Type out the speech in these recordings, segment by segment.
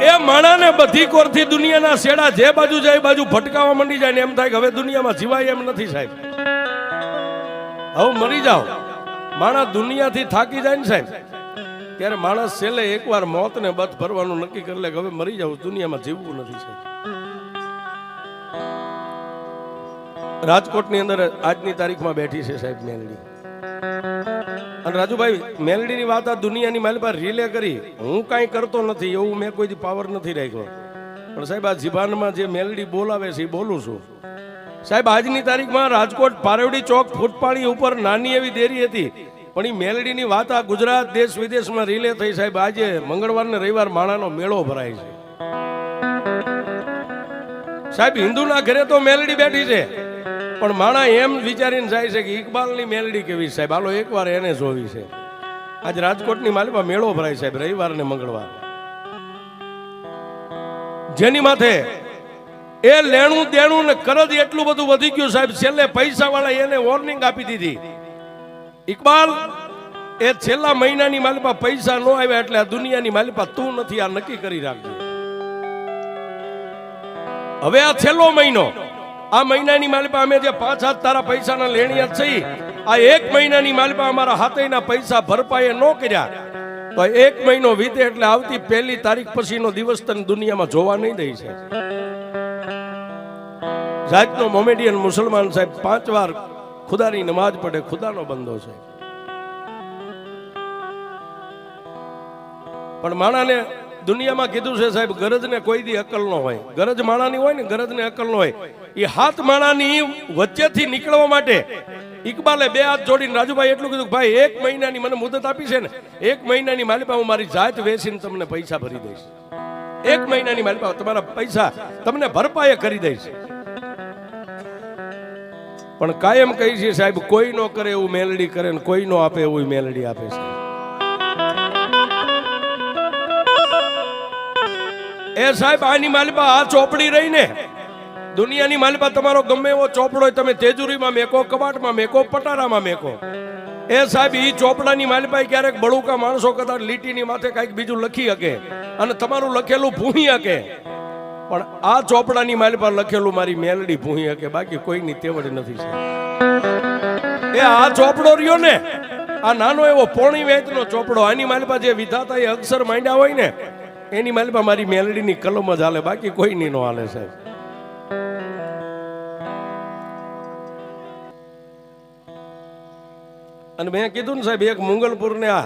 એ માણાને બધી કોરથી દુનિયાના શેડા જે બાજુ જાય બાજુ ભટકાવા માંડી જાય ને એમ થાય કે હવે દુનિયામાં જીવાય એમ નથી સાહેબ. હવે મરી જાઓ. માણા દુનિયાથી થાકી જાય ને સાહેબ ત્યારે માણસ છેલ્લે એકવાર મોતને બથ ભરવાનું નક્કી કરી લે કે હવે મરી જાવ, દુનિયામાં જીવવું નથી સાહેબ. રાજકોટની અંદર આજની તારીખમાં બેઠી છે સાહેબ મેલડી. અને રાજુભાઈ મેલડીની વાત આ દુનિયાની મારી પાસે રિલે કરી. હું કાંઈ કરતો નથી એવું મેં કોઈ પાવર નથી રાખ્યો, પણ સાહેબ આ જીભાનમાં જે મેલડી બોલાવે છે એ બોલું છું સાહેબ. આજની તારીખમાં રાજકોટ પારેવડી ચોક ફૂટપાણી ઉપર નાની એવી દેરી હતી, પણ એ મેલડીની વાત આ ગુજરાત દેશ વિદેશમાં રિલે થઈ સાહેબ. આજે મંગળવાર ને રવિવાર માણાનો મેળો ભરાય છે સાહેબ. હિન્દુના ઘરે તો મેલડી બેઠી છે, પણ માણા એમ વિચારીને જાય છે કે ઇકબાલની મેલડી કેવી સાહેબ, હાલો એકવાર એને જોવી છે. આજ રાજકોટની માલિપા મેળો ભરાય સાહેબ, રવિવાર ને મંગળવાર. જેની માથે એ લેણું દેણું ને કરજ એટલું બધું વધી ગયું સાહેબ. છેલ્લે પૈસા વાળા એને વોર્નિંગ આપી દીધી, ઇકબાલ એ છેલ્લા મહિનાની માલિપા પૈસા ન આવ્યા એટલે આ દુનિયાની માલિપા તું નથી, આ નક્કી કરી રાખજો. હવે આ છેલ્લો મહિનો, આ મહિનાની માલિપા અમે જે 5 હાથ તારા પૈસાના લેણિયા છે, આ 1 મહિનાની માલિપા અમારા હાથેના પૈસા ભરપાઈ ન કર્યા તો 1 મહિનો વીતે એટલે આવતી 1 તારીખ પછીનો દિવસ તને દુનિયામાં જોવા નહીં દઈ છે. જાતનો મોમેડિયન મુસલમાન સાહેબ 5 વાર ખુદાની નમાજ પડે, ખુદાનો બંદો છે, પણ માણાને દુનિયામાં કીધું છે સાહેબ ગરજને કોઈ દી અકલ ન હોય. ગરજ માણાની હોય ને, ગરજને અકલ ન હોય. એ હાથ માણાની વચ્ચેથી નીકળવા માટે ઇકબાલે 2 હાથ જોડીને રાજુભાઈ એટલું કીધું, ભાઈ 1 મહિનાની મને મુદત આપી છે ને, 1 મહિનાની માલિપા હું મારી જાત વેચીને તમને પૈસા ભરી દઈશ. 1 મહિનાની માલિપા તમારા પૈસા તમને ભરપાઈ કરી દઈશ. પણ કાયમ કહી છે સાહેબ, કોઈ નો કરે એવું મેલડી કરે ને કોઈ નો આપે એવું મેલડી આપે છે. એ સાહેબ આની માલિપા આ ચોપડી રહી ને, દુનિયાની માલિપા તમારો ગમે એવો ચોપડો હોય તમે તેજુરીમાં મેકો, કબાટમાં મેકો, પટારામાં મેકો. એ સાહેબ ઈ ચોપડાની માલિપા ક્યારેક બળુકા માણસો કદાચ લીટીની માથે કઈક બીજું લખી શકે અને તમારું લખેલું ભૂહી શકે, પણ આ ચોપડાની માલિપા લખેલું મારી મેલડી ભૂહી શકે, બાકી કોઈની તેવડ નથી છે. એ આ ચોપડો રહ્યો ને, આ નાનો એવો પોણી વેચનો ચોપડો, આની માલિપા જે વિધાતા એ અક્ષર માંડ્યા હોય ને એની માલિપા મારી મેલડીની કલમ જ હાલે, બાકી કોઈની નો હાલે સાહેબ. અને મેં કીધું ને સાહેબ, એક મુંગલપુર ને આ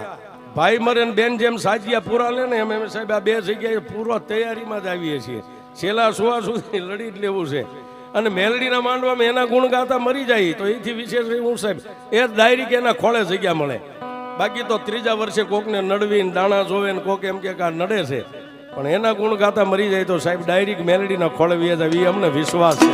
ભાઈ મરે ને બેન જેમ સાજિયા પૂરા લે ને એમ અમે સાહેબ આ 2 જગ્યાએ પૂરો તૈયારીમાં જ આવીએ છીએ. છેલ્લા સુવા સુધી લડી જ લેવું છે. અને મેલડીના માંડવામાં એના ગુણ ગાતા મરી જાય તો એથી વિશેષ હું સાહેબ એ ડાયરી કે એના ખોળે જગ્યા મળે. બાકી તો 3જા વર્ષે કોકને નડવીને દાણા જોવે ને કોક એમ કે આ નડે છે, પણ એના ગુણ ગાતા મરી જાય તો સાહેબ ડાયરેક્ટ મેલડીના ખોળે વ્યા જાય, અમને વિશ્વાસ છે.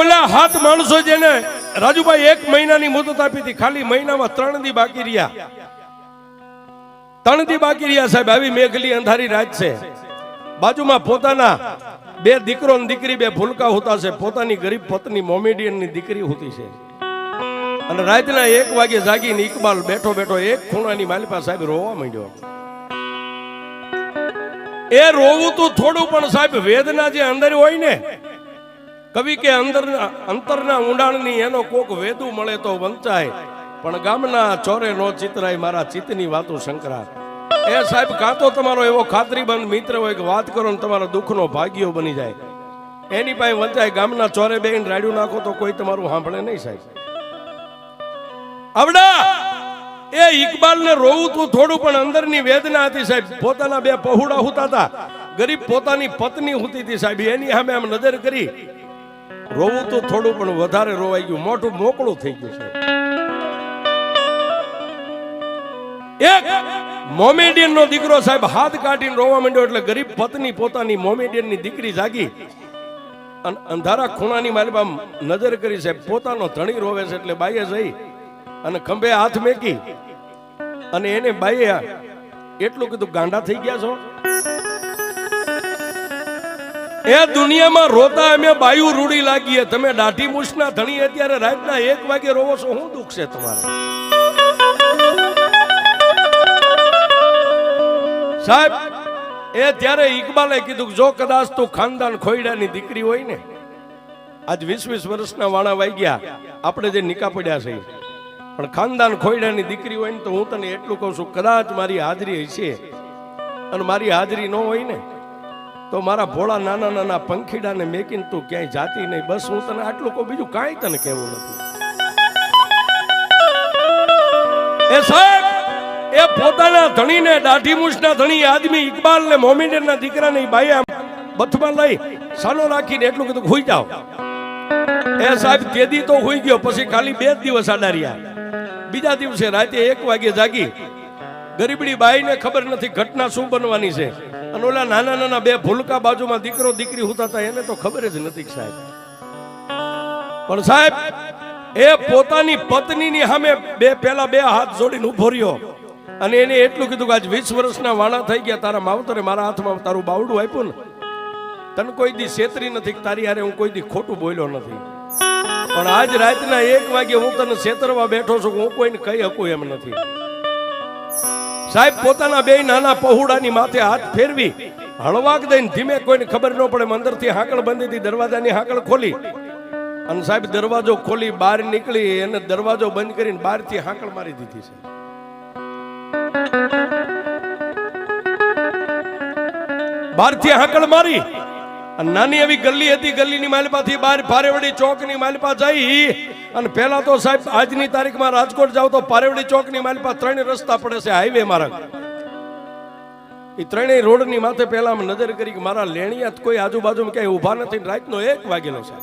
ઓલા હાથ માણસો જેને રાજુભાઈ 1 મહિનાની મુદત આપી હતી, ખાલી મહિનામાં 3 દી બાકી રહ્યા. 3 દી બાકી રહ્યા સાહેબ. આવી મેઘલી અંધારી રાત છે, બાજુમાં પોતાના 2 દીકરો ને દીકરી 2 ભૂલકા હોતા છે, પોતાની ગરીબ પત્ની મોમેડિયન ની દીકરી હોતી છે. અને રાતના 1 વાગે જાગીને ઇકબાલ બેઠો બેઠો એક ખૂણાની માલિપા સાહેબ રોવા માંડ્યો. એ રોવું તો થોડું, પણ સાહેબ વેદના જે અંદર હોય ને, કવિ કે અંતરના ઊંડાણની એનો કોક વેદુ મળે તો વંચાય, પણ ગામના ચોરે નો ચિતરાય મારા ચિત્તની વાતો શંકરા. એ સાહેબ કાં તો તમારો એવો ખાતરીબંધ મિત્ર હોય કે વાત કરો ને તમારો દુઃખનો ભાગ્યો બની જાય, એની પાસે વંચાય. ગામના ચોરે બેન રાડ્યું નાખો તો કોઈ તમારું સાંભળે નહીં સાહેબ. આવડા એ ઇકબાલને રોવું તું થોડું, પણ અંદરની વેદના હતી સાહેબ. પોતાના બે પહોળા હુતા હતા, ગરીબ પોતાની પત્ની હુતી હતી સાહેબ, એની સામે આમ નજર કરી. રોવું તો થોડું, પણ વધારે રોવાઈ ગયું, મોટું મોકળું થઈ ગયું સાહેબ. એક મોમેડિયન નો દીકરો સાહેબ હાથ કાઢીને રોવા માંડ્યો, એટલે ગરીબ પત્ની પોતાની મોમેડિયન ની દીકરી જાગી અને અંધારા ખૂણાની માલિપા નજર કરી સાહેબ. પોતાનો ધણી રોવે છે એટલે બાઈએ જઈ અને ખંભે હાથ મેકી અને એને બાઈએ એટલું કીધું, ગાંડા થઈ ગયા છો? એ દુનિયામાં રોતા અમે બાયું રૂડી લાગીએ, તમે દાઢી મૂછના ધણી અત્યારે રાતના 1 વાગે રોવો છો, શું દુઃખ છે તમારે સાહેબ? એ ત્યારે ઇકબાલે કીધું, જો કદાચ તું ખાનદાન ખોયડાની દીકરી હોય ને, આજ 20-20 વર્ષના વાણા વાઈ ગયા આપણે જે નિકા પડ્યા છે, પણ ખાનદાન ખોયડાની દીકરી હોય ને તો હું તને એટલું કહું છું, કદાચ મારી હાજરી હશે અને મારી હાજરી ન હોય ને તો મારા ભોળા નાના નાના પંખીડાને મેકીને તું ક્યાંય જાતી નહીં. બસ હું તને આટલું કહું, બીજું કાંઈ તને કહેવું નથી. એ સાહેબ એ પોતાના ધણીને, દાઢી મૂછના ધણી આદમી ઇકબાલને મોમેડિયનના દીકરાને બાઈએ બથમાં લઈ સાનો રાખીને એટલું કીધું, હુઈ જાઓ. એ સાહેબ કેદી તો હુઈ ગયો, પછી ખાલી 2 દિવસ આડા રહ્યા. બીજા દિવસે રાતે 1 વાગે જાગી. ગરીબડી બાઈને ખબર નથી ઘટના શું બનવાની છે, અને ઓલા નાના નાના 2 ભૂલકા બાજુમાં દીકરો દીકરી હુતા હતા, એને તો ખબર જ નથી સાહેબ. પણ સાહેબ એ પોતાની પત્નીની સામે પેલા 2 હાથ જોડીને ઉભો રહ્યો અને એને એટલું કીધું કે આજ 20 વર્ષના વાણા થઈ ગયા, તારા માવતરે મારા હાથમાં તારું બાવડું આપ્યું ને, તને કોઈ દી છેતરી નથી, તારી હારે હું કોઈ દી ખોટું બોલ્યો નથી, પણ આજ રાતના 1 વાગે હું તને છેતરવા બેઠો છું, હું કોઈને કહી શકું એમ નથી. સાહેબ પોતાના 2 નાના પહોળાની માથે હાથ ફેરવી હળવાક દઈને ધીમે, કોઈને ખબર ન પડે, અંદરથી હાકળ બંધી હતી, દરવાજાની હાકળ ખોલી અને સાહેબ દરવાજો ખોલી બહાર નીકળી, એને દરવાજો બંધ કરીને બહારથી હાકળ મારી દીધી છે. બહારથી હાકળ મારી અને નાની એવી ગલ્લી હતી, ગલ્લીની માલપાથી બહાર પારેવડી ચોકની માલપા જઈ અને પહેલા તો સાહેબ આજની તારીખમાં રાજકોટ જાવ તો પારેવડી ચોકની માલપા 3 રસ્તા પડે છે, હાઈવે માર્ગ. એ 3 રોડની માથે પહેલા નજર કરી કે મારા લેણિયા કોઈ આજુબાજુમાં ક્યાંય ઊભા નથી. રાતનો 1 વાગેલો છે.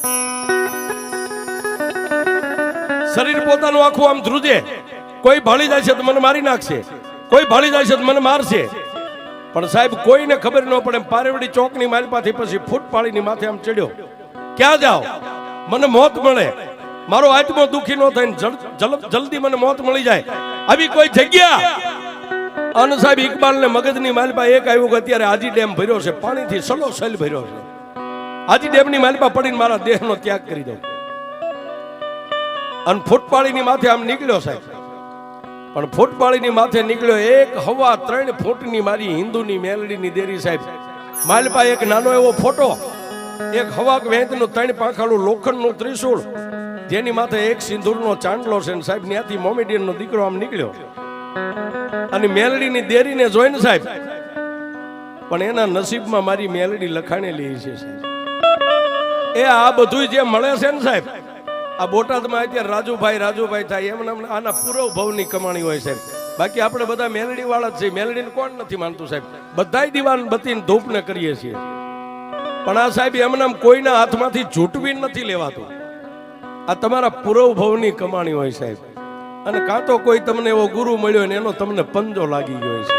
શરીર પોતાનું આખું આમ ધ્રુજે, કોઈ ભાળી જાય છે તો મને મારી નાખશે, કોઈ ભાળી જાય છે તો મને મારશે, પણ સાહેબ કોઈને ખબર ન પડે. પારેવડી ચોકની માલપાથી પછી ફૂટ પાડીની માથે આમ ચડ્યો, ક્યાં જાઓ, મને મોત મળે, મારો આત્મો દુખી ન થાય, જલ્દી મને મોત મળી જાય, આવી કોઈ જગ્યા. અને સાહેબ ઇકબાલને મગજની માલપા એક આવ્યું કે અત્યારે આજી ડેમ ભર્યો છે, પાણીથી સલો સલ ભર્યો છે, આજી ડેમની માલપા પડીને મારા દેહનો ત્યાગ કરી દઉં. અને ફૂટપાળીની માથે આમ નીકળ્યો સાહેબ, પણ ફૂટપાળીની માથે નીકળ્યો 1.3 ફૂટની મારી હિન્દુની મેલડીની દેરી સાહેબ. માલપા એક નાનો એવો ફોટો, એક હવાક વેંતનું 3 પાંખાળું લોખંડનું ત્રિશૂળ, જેની માથે એક સિંદૂરનો ચાંદલો છે. સાહેબ ત્યાંથી મોમેડિયનનો દીકરો આમ નીકળ્યો અને મેલડીની દેરીને જોઈને સાહેબ, પણ એના નસીબમાં મારી મેલડી લખાણેલી છે સાહેબ. એ આ બધું જે મળે છે ને સાહેબ, આ બોટાદમાં અત્યારે રાજુભાઈ થાય એમ આના પૂરો ભવની કમાણી હોય સાહેબ. બાકી આપણે બધા મેલડી વાળા જ છીએ, મેલડીને કોણ નથી માનતું સાહેબ, બધાય દીવાન બતીને ધૂપને કરીએ છીએ. પણ આ સાહેબ એમનામ કોઈના હાથમાંથી ઝૂંટવી નથી લેવાતું, આ તમારા પૂરો ભવની કમાણી હોય સાહેબ. અને કાં તો કોઈ તમને એવો ગુરુ મળ્યો ને એનો તમને પંજો લાગી ગયો છે.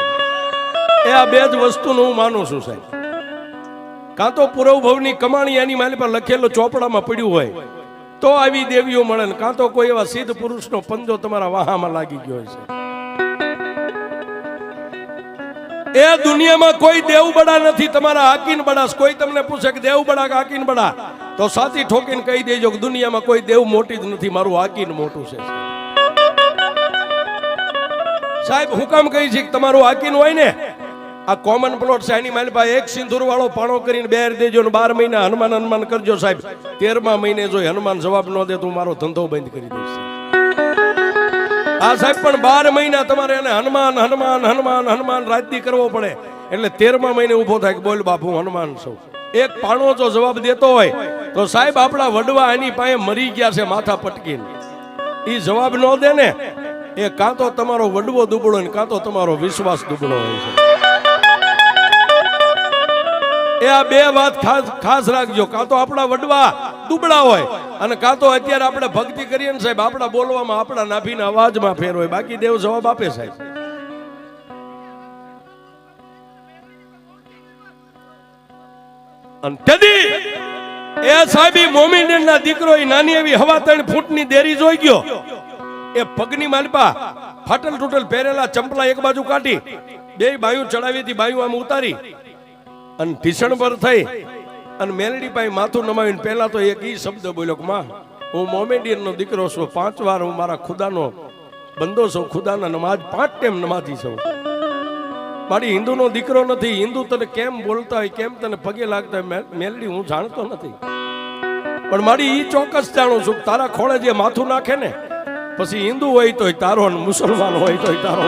એ આ 2 જ વસ્તુનું હું માનું છું સાહેબ. કાં તો પૂરો ભવની કમાણી એની માલી પર લખેલો ચોપડામાં પડ્યું હોય તો આવી દેવીઓ મળે, ને કાં તો કોઈ એવા સિદ્ધ પુરુષનો પંજો તમારા વાહામાં લાગી ગયો છે. એ દુનિયામાં કોઈ દેવબડા નથી, તમારા હાકીન બડા. કોઈ તમને પૂછે કે દેવબડા કે હાકીન બડા, તો સાચી ઠોકીને કહી દેજો કે દુનિયામાં કોઈ દેવ મોટી જ નથી, મારું હાકીન મોટું છે સાહેબ. હું કામ કહી છે કે તમારું હાકીન હોય ને આ કોમન પ્લોટ છે એની મારી પાસે એક સિંદૂર વાળો પાણો કરીને બેર દેજો ને 12 મહિના હનુમાન હનુમાન કરજો સાહેબ. 13મા મહિને જો હનુમાન જવાબ ન દે તો મારો ધંધો બંધ કરી દઈશ. આ સાહેબ પણ 12 મહિના તમારે એને હનુમાન હનુમાન હનુમાન હનુમાન રાતદી કરવો પડે. એટલે 13મા મહિને ઉભો થાય કે બોલ બાપુ હનુમાન છું. એક પાણો જો જવાબ દેતો હોય તો સાહેબ આપણા વડવા એની પાસે મરી ગયા છે માથા પટકીને. એ જવાબ ન દે ને એ કાં તો તમારો વડવો દુબળો ને કાં તો તમારો વિશ્વાસ દુબળો હોય છે. એ આ બે વાત ખાસ રાખજો. કાં તો આપણા વડવા દુબળા હોય અને કાં તો અત્યારે આપણે ભક્તિ કરીએ ને સાહેબ આપણા બોલવામાં આપણા નાભીના અવાજમાં ફેર હોય. બાકી દેવ જવાબ આપે સાહેબ. અને તેદી એ સાહેબી મોમીનના દીકરો એ નાની એવી હવા 3 ફૂટની દેરી જોઈ ગયો. એ પગની માલપા ફાટલ તૂટલ પહેરેલા ચંપલા એક બાજુ કાઢી બે બાયું ચડાવી હતી. બાયું આમ ઉતારી અને ઢીસણ પર થઈ અને મેલડી પાસે માથું નમાવીને પહેલા તો એક ઈ શબ્દ બોલ્યો કે માં હું મોમેડિયનનો દીકરો છું. 5 વાર હું મારા ખુદાનો બંદો છું. ખુદાના નમાજ 5 ટાઈમ નમાજી છું. મારી હિન્દુનો દીકરો નથી. હિન્દુ તને કેમ બોલતા હોય કેમ તને પગે લાગતા હોય મેલડી હું જાણતો નથી. પણ મારી ઈ ચોક્કસ જાણું છું તારા ખોળે જે માથું નાખે ને પછી હિન્દુ હોય તોય તારો ને મુસલમાન હોય તોય તારો.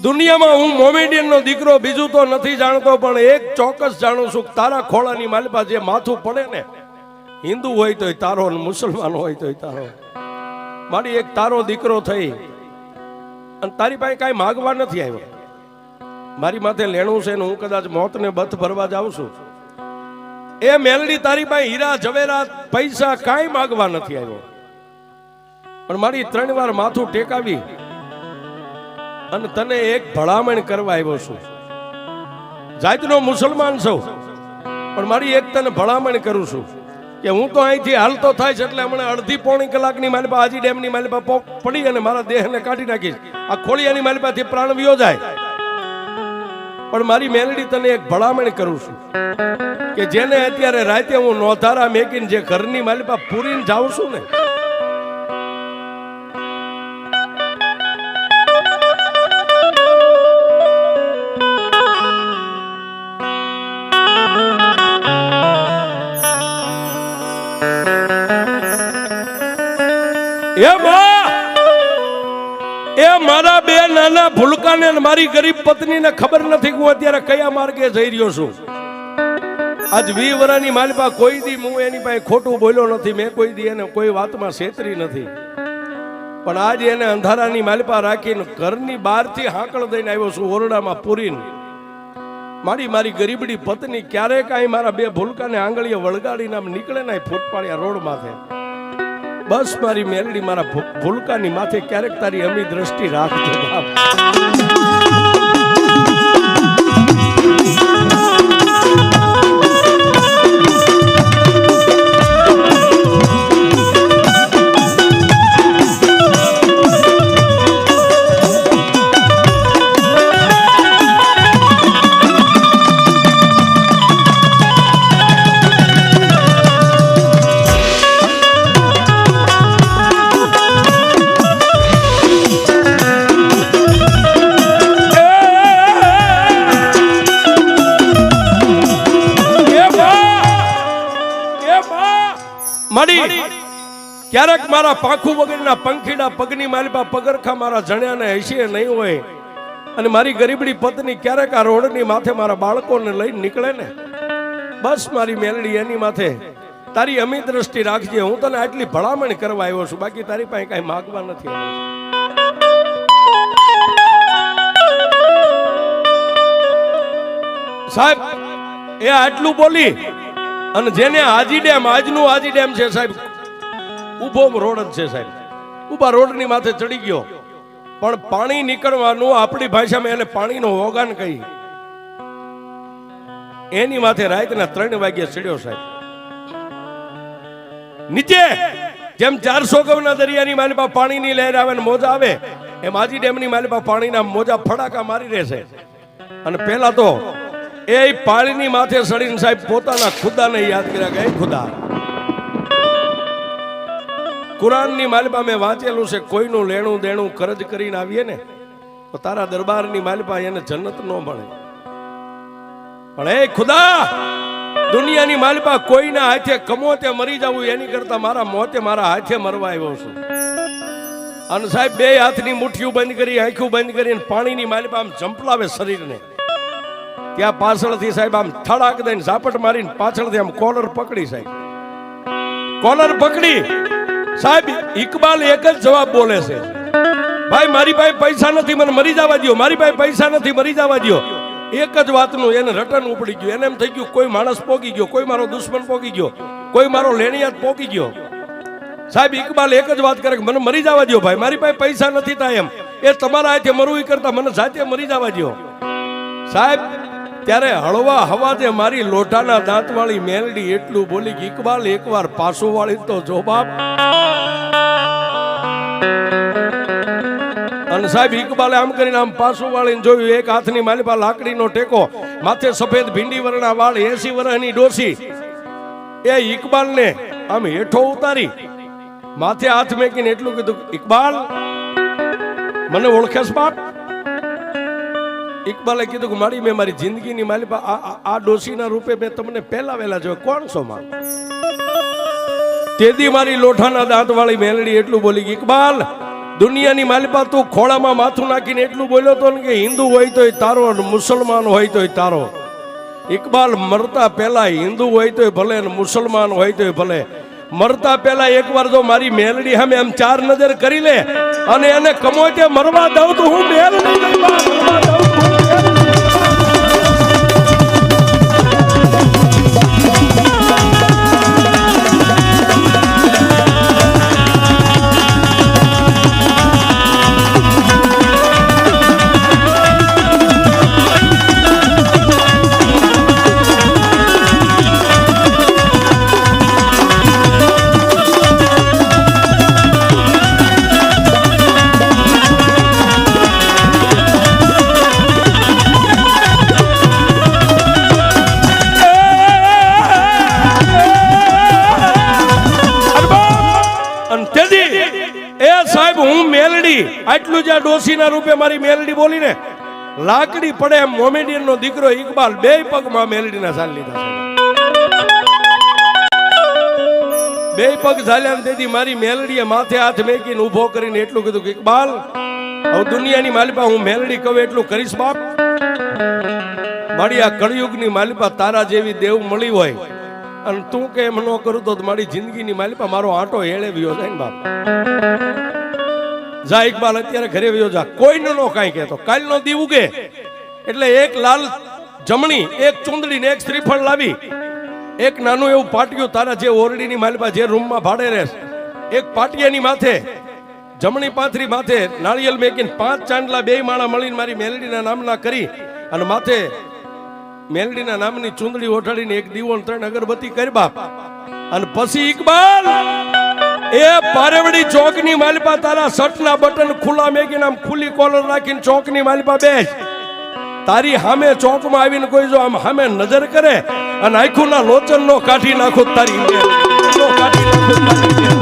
દુનિયામાં હું મોમેડિયનનો દીકરો બીજું તો નથી જાણતો પણ એક ચોક્કસ જાણું છું તારા ખોળાની માલપા જે માથું પડે ને હિન્દુ હોય તોય તારો ને મુસલમાન હોય તોય તારો. મારી એક તારો દીકરો થઈ અને તારી પાસે કાંઈ માગવા નથી આવ્યો. મારી માથે લેણું છે ને હું કદાચ મોતને બથ ભરવા જાઉં છું. એ મેલડી તારી પાસે હીરા જવેરાત પૈસા કાંઈ માગવા નથી આવ્યો. પણ મારી 3 વાર માથું ટેકાવી અને તને એક ભલામણ કરવા આવ્યો છું. જાતનો મુસલમાન છું પણ મારી એક તને ભલામણ કરું છું કે હું તો અહીંથી હાલતો થાય છે એટલે હમણાં અડધી પોણી કલાકની માલિપા હાજી ડેમની માલિપા પડી અને મારા દેહને કાઢી નાખીશ. આ ખોળિયાની માલિપાથી પ્રાણ વિયો જાય. પણ મારી મેલડી તને એક ભલામણ કરું છું કે જેને અત્યારે રાતે હું નોધારા મેકીને જે ઘરની માલિપા પૂરીને જાઉં છું ને એ મારા બે નાના ભૂલકાને મારી ગરીબ પત્નીને ખબર નથી કે હું અત્યારે કયા માર્ગે જઈ રહ્યો છું. આજ 20 વર્ષની માલિપા કોઈ દી હું એની પાસે ખોટું બોલ્યો નથી. મેં કોઈ દી એને કોઈ વાતમાં છેતરી નથી. પણ આજે એને અંધારાની માલિપા રાખીને ઘરની બહારથી હાંકળ દઈને આવ્યો છું ઓરડામાં પૂરીને. મારી ગરીબડી પત્ની ક્યારેક અહીં મારા બે ભૂલકાને આંગળીએ વળગાડીને આમ નીકળે ને ફૂટપાળિયા રોડ માથે. બસ મારી મેલડી મારા ભૂલકાની માથે ક્યારેક તારી અમી દ્રષ્ટિ રાખજો બાપ. ક્યારેક મારા પાંખું વગરના પંખીડા પગની માલિપા પગરખા મારા જણ્યાને હસીએ નહીં હોય અને મારી ગરીબડી પત્ની ક્યારેક આ રોડની માથે મારા બાળકોને લઈને નીકળે ને, બસ મારી મેલડી એની માથે તારી અમી દ્રષ્ટિ રાખજે. હું તને આટલી ભલામણ કરવા આવ્યો છું, બાકી તારી પાસે કઈ માગવા નથી આવ્યો. સાહેબ એ આટલું બોલી અને જેને હાજી ડેમ, આજનું હાજી ડેમ છે સાહેબ, ઉભો રોડ જ છે સાહેબ, ઉભા રોડની માથે ચડી ગયો. પણ પાણી નીકળવાનું આપણી ભાષામાં એને પાણીનો ઓગાન કહી, એની માથે રાતના 3 વાગ્યે ચડ્યો સાહેબ. નીચે જેમ 400 ગવના દરિયાની માલિપા પાણીની લહેર આવે ને મોજા આવે, એમ હાજી ડેમની માલિપા પાણીના મોજા ફડાકા મારી રહેશે. અને પહેલા તો એ પાણીની માથે સડીને સાહેબ પોતાના ખુદાને યાદ કર્યા કે હે ખુદા, કુરાનની માલિપા મેં વાંચેલું છે, કોઈનું લેણું દેણું કરજ કરીને આવીએ ને તો તારા દરબારની માલિપા એને જન્નત ન મળે. પણ હે ખુદા, દુનિયાની માલિપા કોઈના હાથે કમોતે મરી જવું એની કરતા મારા મોતે મારા હાથે મરવા આવ્યો છું. અને સાહેબ 2 હાથની મુઠ્ઠીઓ બંધ કરી, આંખો બંધ કરીને પાણીની માલિપા આમ ઝંપલાવે શરીરને. ત્યાં પાછળથી સાહેબ આમ થડાક દઈને ઝાપટ મારીને પાછળથી આમ કોલર પકડી સાહેબ, કોલર પકડી સાહેબ ઇકબાલ એક જ જવાબ બોલે છે, ભાઈ મારી પાસે પૈસા નથી, મને મરી જવા દો, મારી પાસે પૈસા નથી, મરી જવા દો. એક જ વાતનું એને રટન ઉપડી ગયું. એને એમ થઈ ગયું કોઈ માણસ પોગી ગયો, કોઈ મારો દુશ્મન પોગી ગયો, કોઈ મારો લેણિયાત પોગી ગયો. સાહેબ ઇકબાલ એક જ વાત કરે કે મને મરી જવા દો ભાઈ, મારી પાસે પૈસા નથી થાય એમ, એ તમારા હાથે મરવું કરતા મને જાતે મરી જવા દો. સાહેબ ત્યારે હળવા હવાજે મારી લોઢાના દાંતવાળી મેલડી એટલું બોલી કે ઇકબાલ એકવાર પાછું વાળી તો જો બાપ. અને સાહેબ ઇકબાલે આમ કરીને આમ પાછું વાળીને જોયું, એક હાથની માલિપા લાકડીનો ટેકો, માથે સફેદ ભીંડી વરણા વાળ, 80 વર્ષની ડોસી. એ ઇકબાલને આમ હેઠો ઉતારી માથે હાથ મેકીને એટલું કીધું, ઇકબાલ મને ઓળખેસ બાપ? ઇકબાલે કીધું કે મારી મેં મારી જિંદગીની માલિપા આ ડોસીના રૂપે મેં તમને પહેલા વહેલા જોયો, કોણ છો માં? તેદી મારી લોઠાના દાંત વાળી મેલડી એટલું બોલી કે ઇકબાલ, દુનિયાની માલિપા તું ખોળામાં માથું નાખીને એટલું બોલ્યો તો ને કે હિન્દુ હોય તોય તારો, મુસલમાન હોય તોય તારો. ઇકબાલ મરતા પહેલા હિન્દુ હોય તોય ભલે ને મુસલમાન હોય તોય ભલે, મરતા પહેલા એકવાર જો મારી મેલડી સામે એમ 4 નજર કરી લે અને એને કમોતે મરવા દઉં તો હું મેલડી મરવા દઉં. આટલું જ્યાં ડોસીના રૂપે મારી મેલડી બોલી ને, લાકડી પડે એમ મોમેડિયન નો દીકરો ઇકબાલ 2 પગમાં મેલડીના ઝાલ લીધા. 2 પગ ઝાલ્યા ને તેથી મારી મેલડીએ માથે હાથ મેકીને ઊભો કરીને એટલું કીધું કે ઇકબાલ, હવે દુનિયાની માલિપા હું મેલડી કહું એટલું કરીશ બાપ. મારી આ કળિયુગની માલિપા તારા જેવી દેવ મળી હોય અને તું કે એમ ન કરું તો મારી જિંદગીની માલિપા મારો આંટો હેળેવ્યો જાય ને બાપ. જા ઇકબાલ અત્યારે ઘરે વયો જા, કોઈને નો કાંઈ કહેતો. કાલનો દી ઉગે એટલે એક લાલ જમણી, એક ચુંદડી ને એક શ્રીફળ લાવી, એક નાનું એવું પાટિયું તારા જે ઓરડીની માલિપા જે રૂમમાં ભાડે રહેશ, એક પાટિયાની માથે જમણી પાથરી માથે નાળિયેર મેકીને 5 ચાંદલા 2 માળા મળીને મારી મેલડીના નામના કરી અને માથે મેલડીના નામની ચુંદડી ઓઢાડીને એક દીવો 3 અગરબત્તી કરી બાપ. અને પછી ઇકબાલ એ પારેવડી ચોકની માલિપા તારા શર્ટના બટન ખુલ્લા મેકીને આમ ખુલ્લી કોલર રાખીને ચોકની માલિપા બેસ. તારી સામે ચોકમાં આવીને કોઈ જો આમ સામે નજર કરે અને આંખોના લોચન નો કાઢી નાખો, તારી નો કાઢી નાખો.